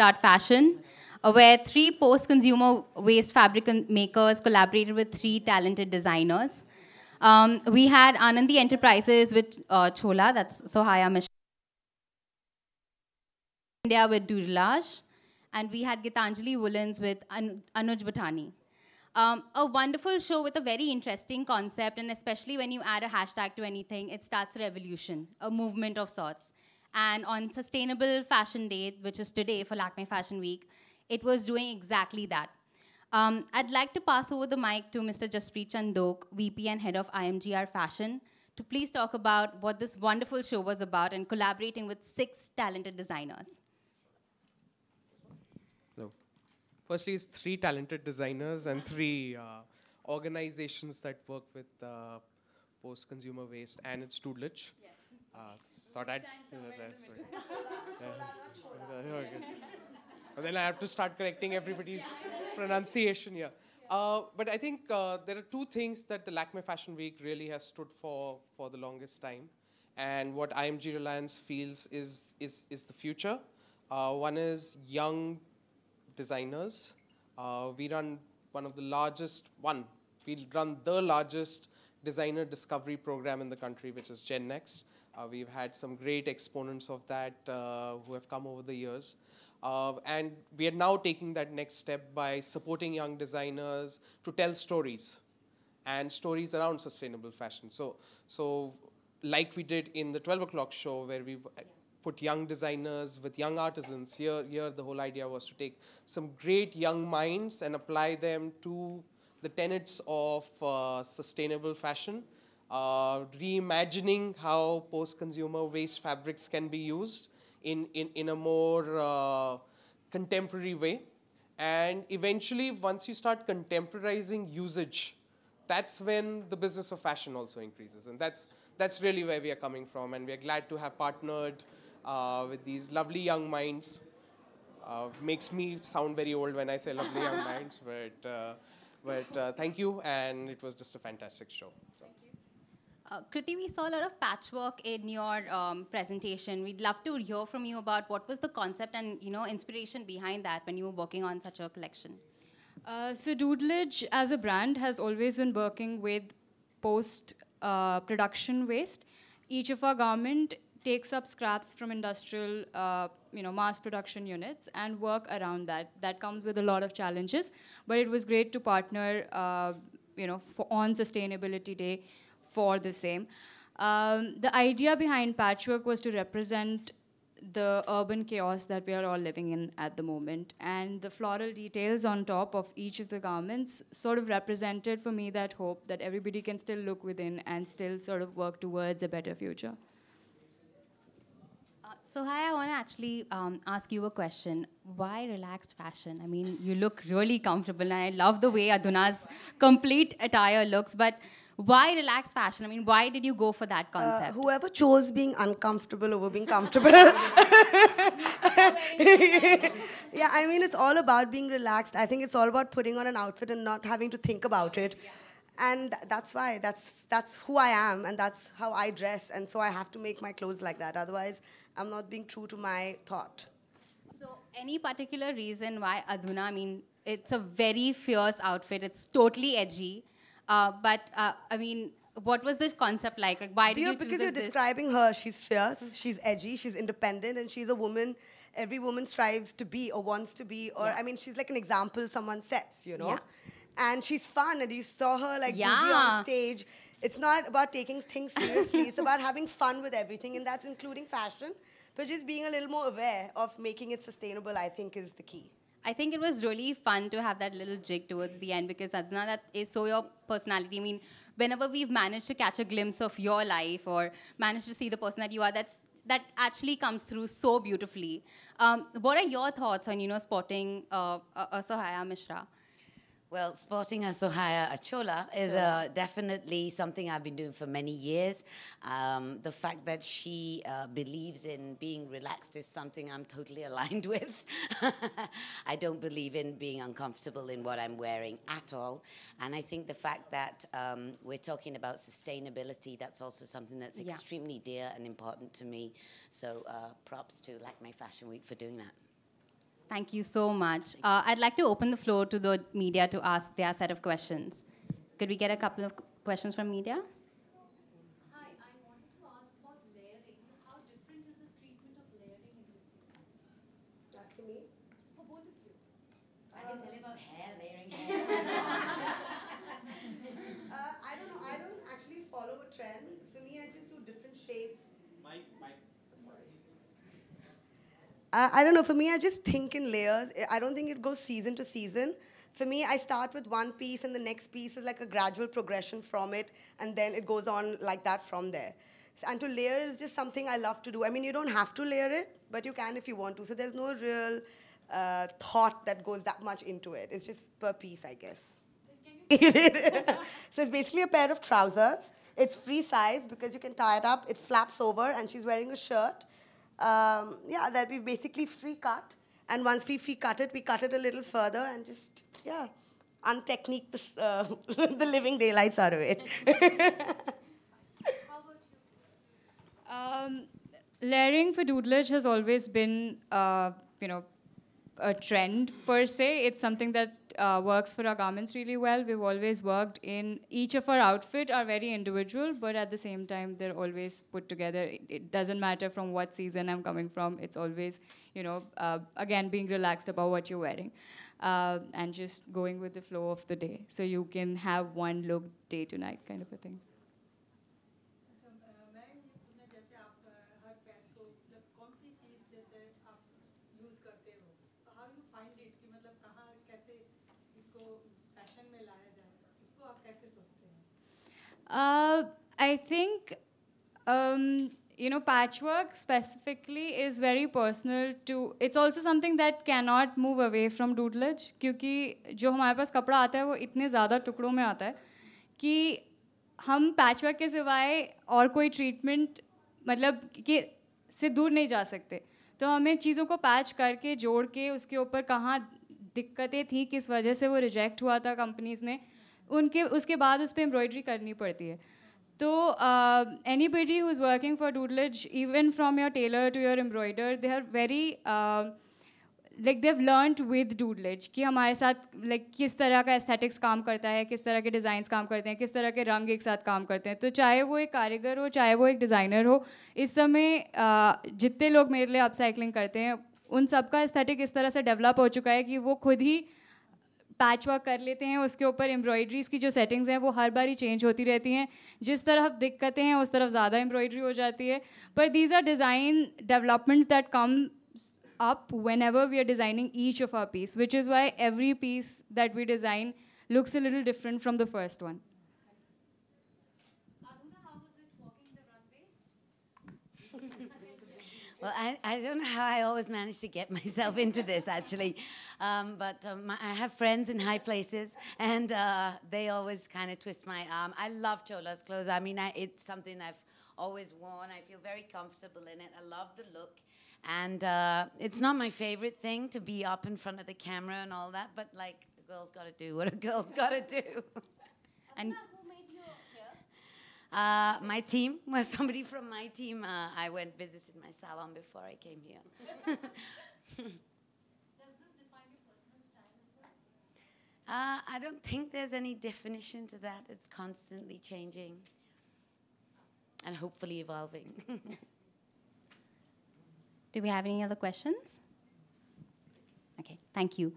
Restart Fashion, where 3 post-consumer waste fabric makers collaborated with 3 talented designers. We had Anandi Enterprises with Chola, that's Sohaya Mishra. India with Doodlage, and we had Gitanjali Woolens with Anuj Bhatani. A wonderful show with a very interesting concept, and especially when you add a hashtag to anything, it starts a revolution, a movement of sorts. And on Sustainable Fashion Day, which is today for Lakme Fashion Week, it was doing exactly that. I'd like to pass over the mic to Mr. Jaspreet Chandok, VP and Head of IMGR Fashion, to please talk about what this wonderful show was about and collaborating with 6 talented designers. Firstly, it's 3 talented designers and 3 organizations that work with post-consumer waste, and it's Doodlage. Thought I'd then I have to start correcting everybody's pronunciation here. But I think there are 2 things that the Lakme Fashion Week really has stood for the longest time, and what IMG Reliance feels is the future. One is young designers. We run we run the largest designer discovery program in the country, which is Gen Next. We've had some great exponents of that who have come over the years. And we are now taking that next step by supporting young designers to tell stories, and stories around sustainable fashion. So like we did in the 12 o'clock show, where we put young designers with young artisans. Here the whole idea was to take some great young minds and apply them to the tenets of sustainable fashion, reimagining how post-consumer waste fabrics can be used in a more contemporary way. And eventually, once you start contemporizing usage, that's when the business of fashion also increases. And that's really where we are coming from. And we are glad to have partnered with these lovely young minds. Makes me sound very old when I say lovely young minds, but thank you, and it was just a fantastic show. So. Kriti, we saw a lot of patchwork in your presentation. We'd love to hear from you about what was the concept and inspiration behind that when you were working on such a collection. So Doodlage as a brand has always been working with post-production waste. Each of our garment takes up scraps from industrial, mass production units and work around that. That comes with a lot of challenges, but it was great to partner, on Sustainability Day for the same. The idea behind Patchwork was to represent the urban chaos that we are all living in at the moment. And the floral details on top of each of the garments sort of represented for me that hope that everybody can still look within and still sort of work towards a better future. So hi, I want to actually ask you a question. Why relaxed fashion? I mean, you look really comfortable, and I love the way Adhuna's complete attire looks, but why relaxed fashion? I mean, why did you go for that concept? Whoever chose being uncomfortable over being comfortable. Yeah, I mean, it's all about being relaxed. I think it's all about putting on an outfit and not having to think about it. Yeah. And that's why, that's who I am, and that's how I dress, and so I have to make my clothes like that. Otherwise, I'm not being true to my thought. So any particular reason why Adhuna? I mean, it's a very fierce outfit. It's totally edgy. But I mean, what was the concept like? Like, why did you choose Because you're describing her. She's fierce, she's edgy, she's independent, and she's a woman every woman strives to be or wants to be. Or, I mean, she's like an example someone sets, Yeah. And she's fun, and you saw her like be on stage. It's not about taking things seriously. It's about having fun with everything, and that's including fashion. But just being a little more aware of making it sustainable, I think, is the key. I think it was really fun to have that little jig towards the end, because Adhuna, that is so your personality. I mean, whenever we've managed to catch a glimpse of your life or managed to see the person that you are, that actually comes through so beautifully. What are your thoughts on, spotting Sohaya Mishra? Well, sporting a Sohaya, a Chola, is definitely something I've been doing for many years. The fact that she believes in being relaxed is something I'm totally aligned with. I don't believe in being uncomfortable in what I'm wearing at all. And I think the fact that we're talking about sustainability, that's also something that's extremely dear and important to me. So props to Lakme Fashion Week for doing that. Thank you so much. I'd like to open the floor to the media to ask their set of questions. Could we get a couple of questions from media? Hi, I wanted to ask about layering. How different is the treatment of layering in this season? Asking me? For both of you. I can tell you about hair layering. I don't know. I don't actually follow a trend. For me, I just do different shapes. Mike. I don't know. For me, I just think in layers. I don't think it goes season to season. For me, I start with one piece, and the next piece is like a gradual progression from it, and then it goes on like that from there. And to layer is just something I love to do. I mean, you don't have to layer it, but you can if you want to. So there's no real thought that goes that much into it. It's just per piece, I guess. So it's basically a pair of trousers. It's free size because you can tie it up. It flaps over, and she's wearing a shirt. Yeah, that we basically free cut. And once we free cut it, we cut it a little further and just, yeah, untechnique the living daylights out of it. How about you? Layering for doodlage has always been, a trend per se. It's something that works for our garments really well. We've always worked in each of our outfit are very individual, but at the same time they're always put together. It doesn't matter from what season I'm coming from. It's always, again, being relaxed about what you're wearing and just going with the flow of the day. So you can have one look day to night kind of a thing. I think, patchwork specifically is very personal to, it's also something that cannot move away from doodlage, क्योंकि जो हमारे पास कपड़ा आता है वो इतने ज़्यादा टुकड़ों में आता है कि हम पैचवर्क के सिवाय और कोई ट्रीटमेंट मतलब कि से दूर नहीं जा सकते. तो हमें चीज़ों को पैच करके जोड़ के उसके ऊपर कहाँ दिक्कतें थी, किस वजह से वो रिजेक्ट हुआ था कंपनीज़ में, उसके बाद उस पर एम्ब्रॉयडरी करनी पड़ती है. तो anybody who is working for doodlage, even from your tailor to your embroider, they are very they've learned with doodlage कि हमारे साथ किस तरह का aesthetics काम करता है, किस तरह के designs काम करते हैं, किस तरह के रंग एक साथ काम करते हैं. तो चाहे वो एक कारीगर हो, चाहे वो एक डिज़ाइनर हो, इस समय जितने लोग मेरे लिए अपसाइकलिंग करते हैं उन सबका एस्थेटिक इस तरह से डेवलप हो चुका है कि वो खुद ही पैच वर्क कर लेते हैं. उसके ऊपर एम्ब्रॉयडरीज़ की जो सेटिंग्स हैं वो हर बार ही चेंज होती रहती हैं. जिस तरफ दिक्कतें हैं उस तरफ ज़्यादा एम्ब्रॉयडरी हो जाती है. पर these are design developments that come up whenever we are designing each of our piece, which is why every piece that we design looks a little different from the first one. Adhuna, how was it walking the runway? Well, I don't know how I always manage to get myself into this, actually. But I have friends in high places, and they always kind of twist my arm. I love Chola's clothes. I mean, it's something I've always worn. I feel very comfortable in it. I love the look. And it's not my favorite thing to be up in front of the camera and all that, but like, a girl's got to do what a girl's got to do. And Who made you here? My team, well, somebody from my team, I visited my salon before I came here. Does this define your personal style as well? I don't think there's any definition to that. It's constantly changing and hopefully evolving. do we have any other questions? Okay, thank you.